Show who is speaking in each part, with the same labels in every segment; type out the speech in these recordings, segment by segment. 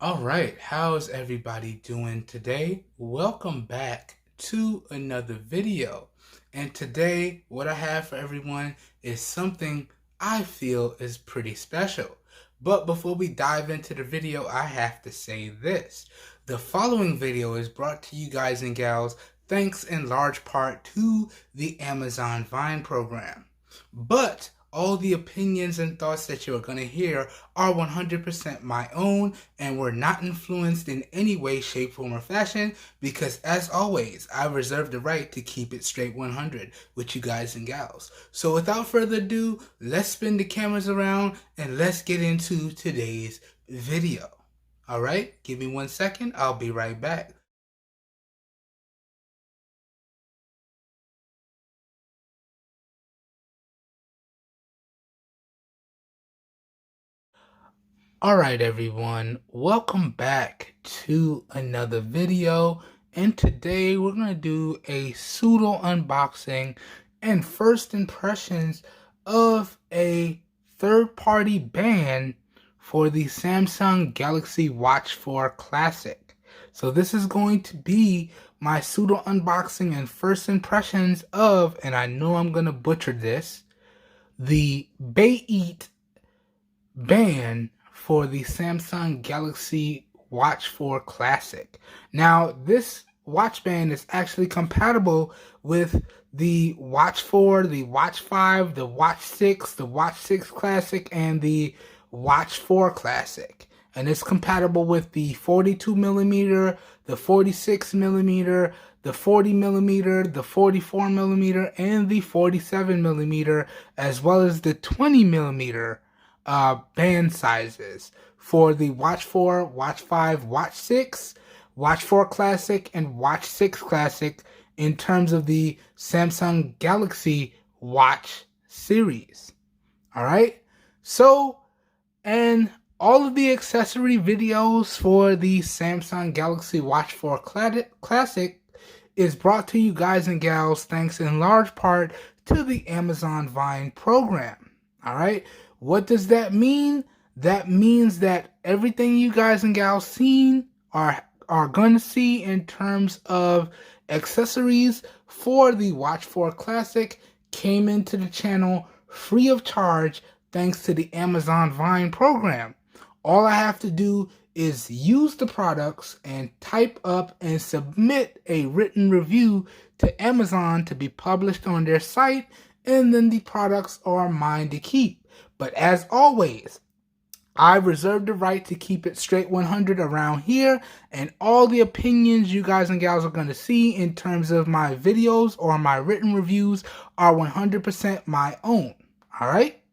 Speaker 1: All right, how's everybody doing today? Welcome back to another video. And today, what I have for everyone is something I feel is pretty special. But before we dive into the video, I have to say this. The following video is brought to you guys and gals thanks in large part to the Amazon Vine program. But all the opinions and thoughts that you are going to hear are 100% my own and were not influenced in any way, shape, form, or fashion because, as always, I reserve the right to keep it straight 100 with you guys and gals. So without further ado, let's spin the cameras around and let's get into today's video. Alright, give me 1 second, I'll be right back. Alright everyone, welcome back to another video, and today we're going to do a pseudo unboxing and first impressions of a third-party band for the Samsung Galaxy Watch 4 Classic. So this is going to be my pseudo unboxing and first impressions of, and I know I'm going to butcher this, the BAEEAT band for the Samsung Galaxy Watch 4 Classic. Now, this watch band is actually compatible with the Watch 4, the Watch 5, the Watch 6, the Watch 6 Classic, and the Watch 4 Classic. And it's compatible with the 42mm, the 46mm, the 40mm, the 44mm, and the 47mm, as well as the 20mm band sizes for the Watch 4, Watch 5, Watch 6, Watch 4 Classic, and Watch 6 Classic in terms of the Samsung Galaxy Watch series. Alright? So, and all of the accessory videos for the Samsung Galaxy Watch 4 Classic is brought to you guys and gals thanks in large part to the Amazon Vine program. Alright? What does that mean? That means that everything you guys and gals seen are going to see in terms of accessories for the Watch 4 Classic came into the channel free of charge thanks to the Amazon Vine program. All I have to do is use the products and type up and submit a written review to Amazon to be published on their site, and then the products are mine to keep. But as always, I reserve the right to keep it straight 100 around here, and all the opinions you guys and gals are going to see in terms of my videos or my written reviews are 100% my own. Alright?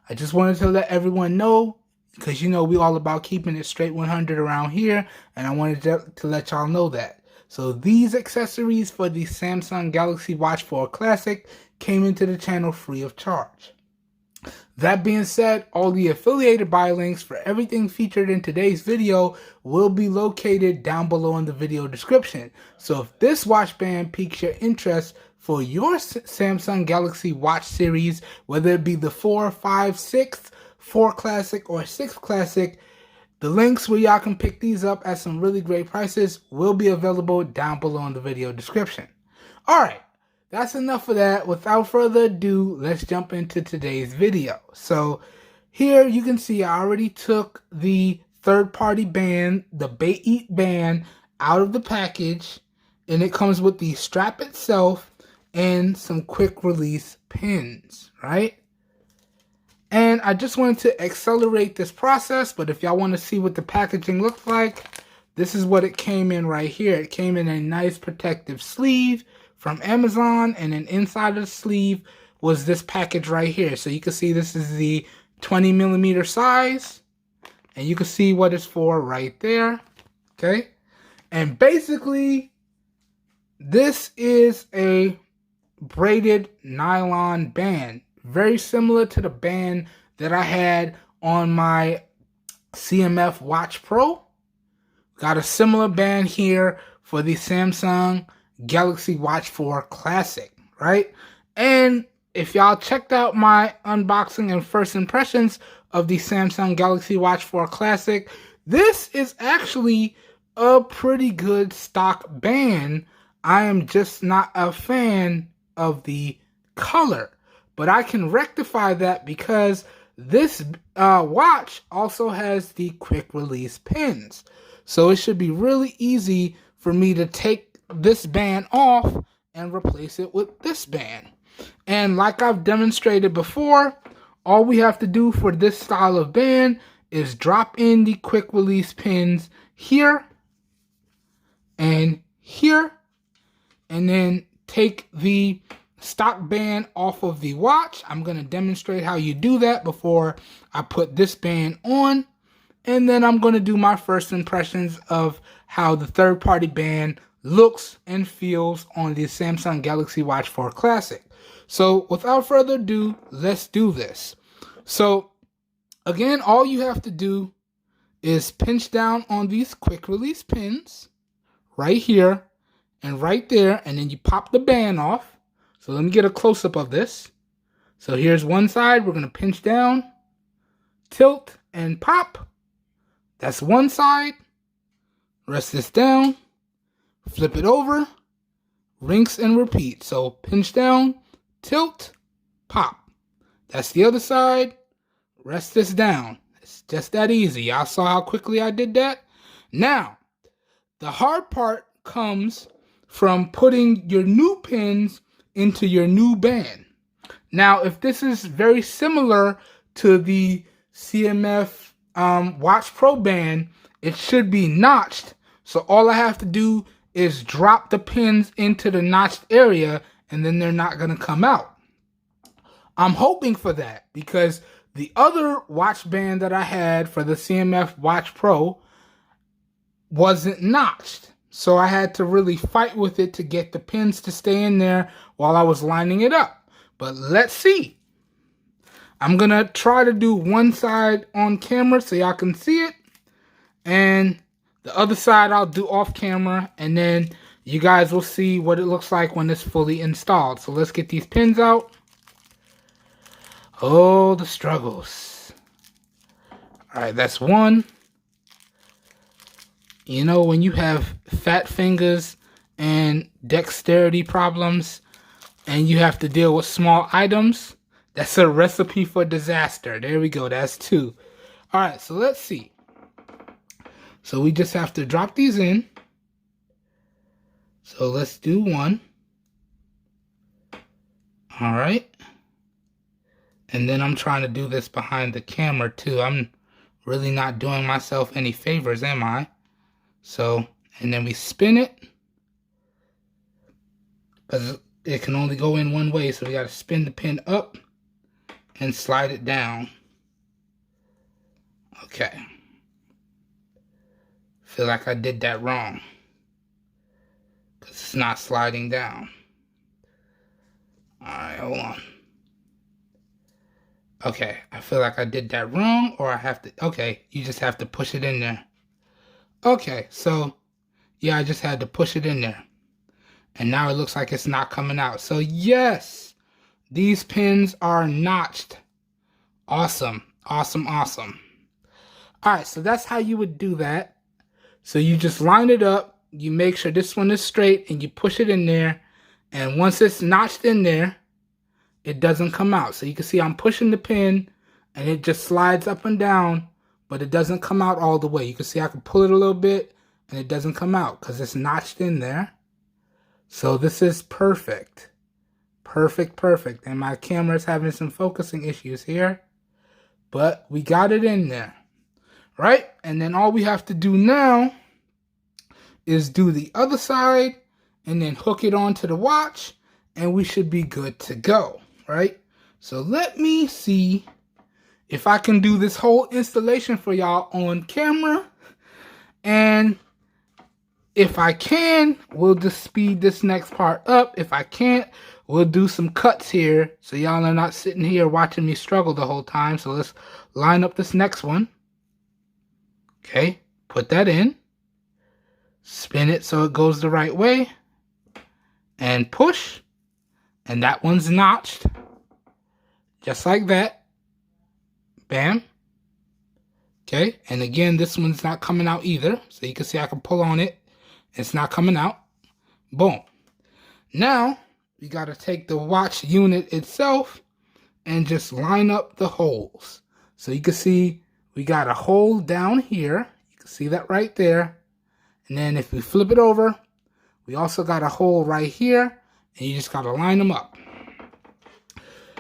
Speaker 1: I just wanted to let everyone know, because you know we all about keeping it straight 100 around here, and I wanted to let y'all know that. So these accessories for the Samsung Galaxy Watch 4 Classic came into the channel free of charge. That being said, all the affiliated buy links for everything featured in today's video will be located down below in the video description. So if this watch band piques your interest for your Samsung Galaxy Watch series, whether it be the 4, 5, 6, 4 Classic, or 6 Classic, the links where y'all can pick these up at some really great prices will be available down below in the video description. Alright. That's enough of that. Without further ado, let's jump into today's video. So here you can see I already took the third-party band, the BAEEAT band, out of the package, and it comes with the strap itself and some quick release pins, right? And I just wanted to accelerate this process, but if y'all want to see what the packaging looks like, this is what it came in right here. It came in a nice protective sleeve from Amazon, and then inside of the sleeve was this package right here. So you can see this is the 20mm size, and you can see what it's for right there. Okay, and basically this is a braided nylon band, very similar to the band that I had on my CMF Watch Pro. Got a similar band here for the Samsung Galaxy Watch 4 Classic, right? And if y'all checked out my unboxing and first impressions of the Samsung Galaxy Watch 4 Classic, This is actually a pretty good stock band. I am just not a fan of the color, but I can rectify that because this watch also has the quick release pins. So it should be really easy for me to take this band off and replace it with this band. And like I've demonstrated before, all we have to do for this style of band is drop in the quick release pins here and here, and then take the stock band off of the watch. I'm going to demonstrate how you do that before I put this band on, and then I'm going to do my first impressions of how the third-party band looks and feels on the Samsung Galaxy Watch 4 Classic. So without further ado, let's do this. So again, all you have to do is pinch down on these quick release pins right here and right there, and then you pop the band off. So let me get a close-up of this. So here's one side. We're going to pinch down, tilt, and pop. That's one side. Rest this down, flip it over, rinse and repeat. So pinch down, tilt, pop. That's the other side. Rest this down. It's just that easy. Y'all saw how quickly I did that? Now, the hard part comes from putting your new pins into your new band. Now, if this is very similar to the CMF Watch Pro band, it should be notched. So all I have to do is drop the pins into the notched area, and then they're not going to come out. I'm hoping for that because the other watch band that I had for the CMF Watch Pro wasn't notched. So I had to really fight with it to get the pins to stay in there while I was lining it up. But let's see. I'm going to try to do one side on camera so y'all can see it. And the other side I'll do off camera. And then you guys will see what it looks like when it's fully installed. So let's get these pins out. Oh, the struggles. Alright, that's one. You know, when you have fat fingers and dexterity problems and you have to deal with small items, that's a recipe for disaster. There we go, that's two. Alright, so let's see. So we just have to drop these in. So let's do one. Alright. And then I'm trying to do this behind the camera too. I'm really not doing myself any favors, am I? So, and then we spin it. Because it can only go in one way, so we got to spin the pin up and slide it down. Okay. Feel like I did that wrong. Because it's not sliding down. Alright, hold on. Okay, I feel like I did that wrong, or I have to, okay, you just have to push it in there. Okay, so, yeah, I just had to push it in there. And now it looks like it's not coming out. So, yes, these pins are notched. Awesome, awesome, awesome. Alright, so that's how you would do that. So you just line it up, you make sure this one is straight, and you push it in there. And once it's notched in there, it doesn't come out. So you can see I'm pushing the pin and it just slides up and down, but it doesn't come out all the way. You can see I can pull it a little bit and it doesn't come out because it's notched in there. So this is perfect. Perfect, perfect. And my camera's having some focusing issues here, but we got it in there, right? And then all we have to do now is do the other side and then hook it onto the watch and we should be good to go. Right? So let me see if I can do this whole installation for y'all on camera. And if I can, we'll just speed this next part up. If I can't, we'll do some cuts here so y'all are not sitting here watching me struggle the whole time. So let's line up this next one. Okay, put that in. Spin it so it goes the right way. And push. And that one's notched. Just like that. Bam. Okay, and again, this one's not coming out either. So you can see I can pull on it. It's not coming out. Boom. Now, we got to take the watch unit itself and just line up the holes. So you can see we got a hole down here. You can see that right there. And then if we flip it over, we also got a hole right here. And you just got to line them up.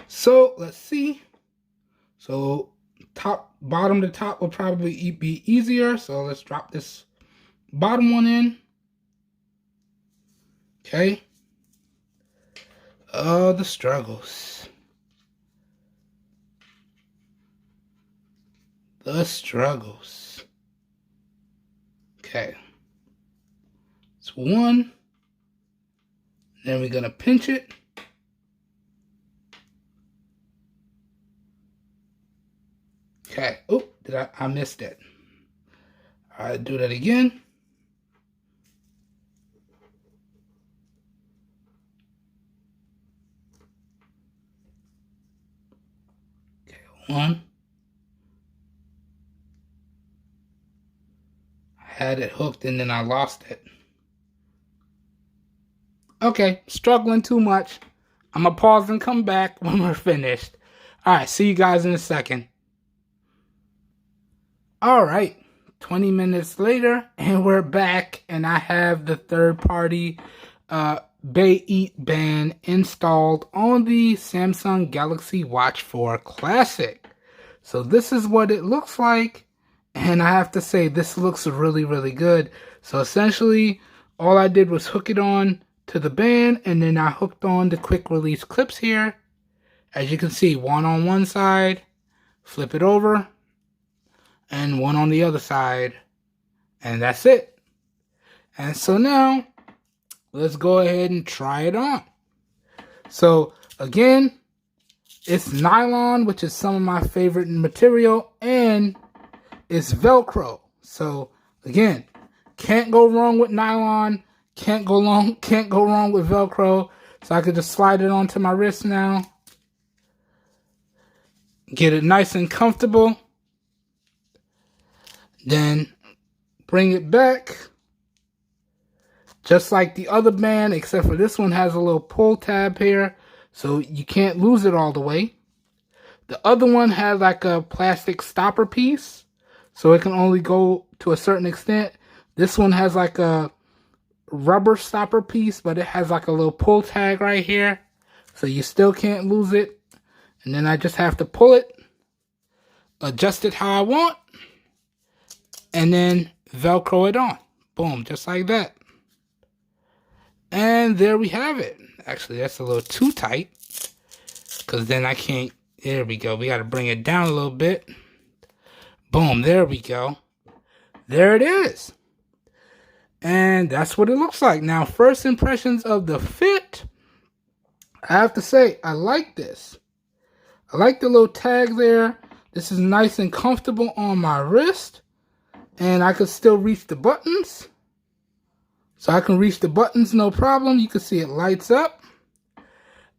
Speaker 1: So let's see. So bottom to top will probably be easier. So let's drop this bottom one in. Okay. Oh, the struggles. The struggles. Okay. It's one. Then we're going to pinch it. Okay. Oh, I missed it. All right, do that again. Okay, one. I had it hooked and then I lost it. Okay, struggling too much. I'm going to pause and come back when we're finished. All right, see you guys in a second. All right, 20 minutes later, and we're back, and I have the third-party BAEEAT band installed on the Samsung Galaxy Watch 4 Classic. So this is what it looks like, and I have to say, this looks really, really good. So essentially, all I did was hook it on to the band, and then I hooked on the quick release clips here. As you can see, one on one side, flip it over, and one on the other side, and that's it. And so now let's go ahead and try it on. So again, it's nylon, which is some of my favorite material, and it's Velcro. So again, can't go wrong with nylon, can't go wrong with Velcro. So I could just slide it onto my wrist now, get it nice and comfortable. Then bring it back, just like the other band, except for this one has a little pull tab here, so you can't lose it all the way. The other one has like a plastic stopper piece, so it can only go to a certain extent. This one has like a rubber stopper piece, but it has like a little pull tag right here, so you still can't lose it. And then I just have to pull it, adjust it how I want, and then Velcro it on. Boom, just like that. And there we have it. Actually, that's a little too tight, because then I can't. There we go. We got to bring it down a little bit. Boom, there we go. There it is. And that's what it looks like. Now, first impressions of the fit. I have to say, I like this. I like the little tag there. This is nice and comfortable on my wrist. And I can still reach the buttons. So I can reach the buttons, no problem. You can see it lights up.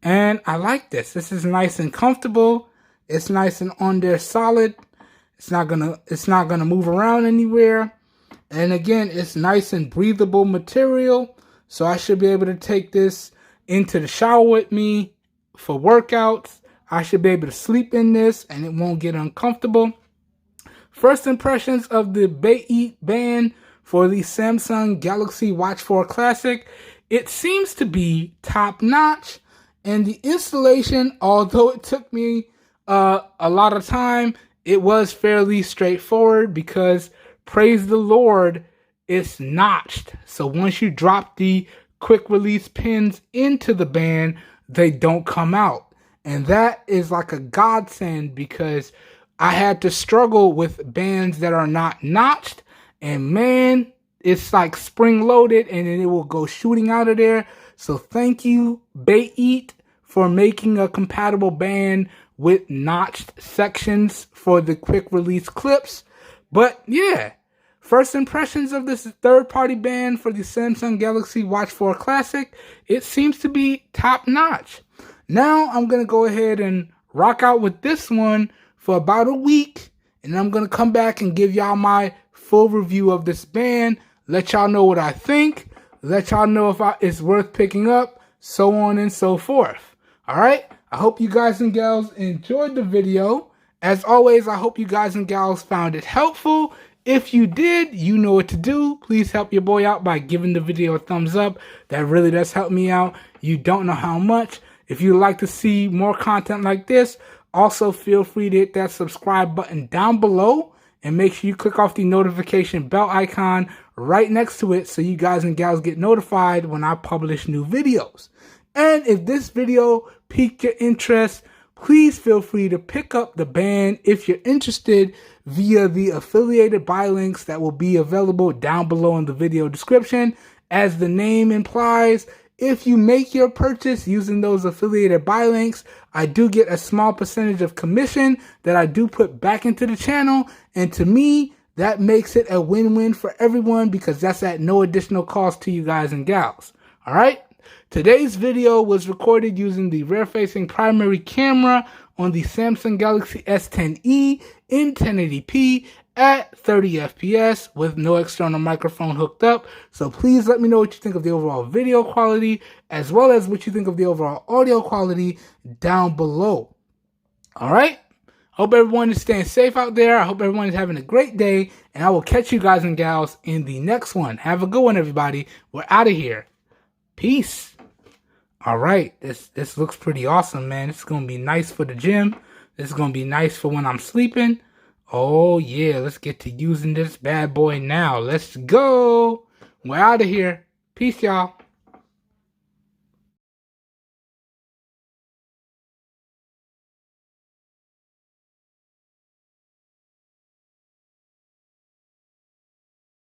Speaker 1: And I like this. This is nice and comfortable. It's nice and on there solid. It's not gonna move around anywhere. And again, it's nice and breathable material. So I should be able to take this into the shower with me for workouts. I should be able to sleep in this and it won't get uncomfortable. First impressions of the BAEEAT band for the Samsung Galaxy Watch 4 Classic. It seems to be top notch, and the installation, although it took me a lot of time, it was fairly straightforward because, praise the Lord, it's notched. So once you drop the quick release pins into the band, they don't come out. And that is like a godsend because I had to struggle with bands that are not notched, and man, it's like spring loaded and then it will go shooting out of there. So thank you, BAEEAT, for making a compatible band with notched sections for the quick release clips. But yeah, first impressions of this third-party band for the Samsung Galaxy Watch 4 Classic, it seems to be top notch. Now I'm going to go ahead and rock out with this one for about a week and I'm going to come back and give y'all my full review of this band, let y'all know what I think, let y'all know if it's worth picking up, so on and so forth. Alright, I hope you guys and gals enjoyed the video. As always, I hope you guys and gals found it helpful. If you did, you know what to do. Please help your boy out by giving the video a thumbs up. That really does help me out. You don't know how much. If you'd like to see more content like this, also feel free to hit that subscribe button down below. And make sure you click off the notification bell icon right next to it so you guys and gals get notified when I publish new videos. And if this video piqued your interest, please feel free to pick up the band if you're interested via the affiliated buy links that will be available down below in the video description. As the name implies, if you make your purchase using those affiliated buy links, I do get a small percentage of commission that I do put back into the channel. And to me, that makes it a win-win for everyone because that's at no additional cost to you guys and gals. All right? Today's video was recorded using the rear-facing primary camera on the Samsung Galaxy S10e in 1080p at 30 FPS with no external microphone hooked up. So please let me know what you think of the overall video quality as well as what you think of the overall audio quality down below. Alright? Hope everyone is staying safe out there. I hope everyone is having a great day. And I will catch you guys and gals in the next one. Have a good one, everybody. We're out of here. Peace. Alright, this looks pretty awesome, man. It's going to be nice for the gym. This is going to be nice for when I'm sleeping. Oh, yeah, let's get to using this bad boy now. Let's go. We're out of here. Peace, y'all.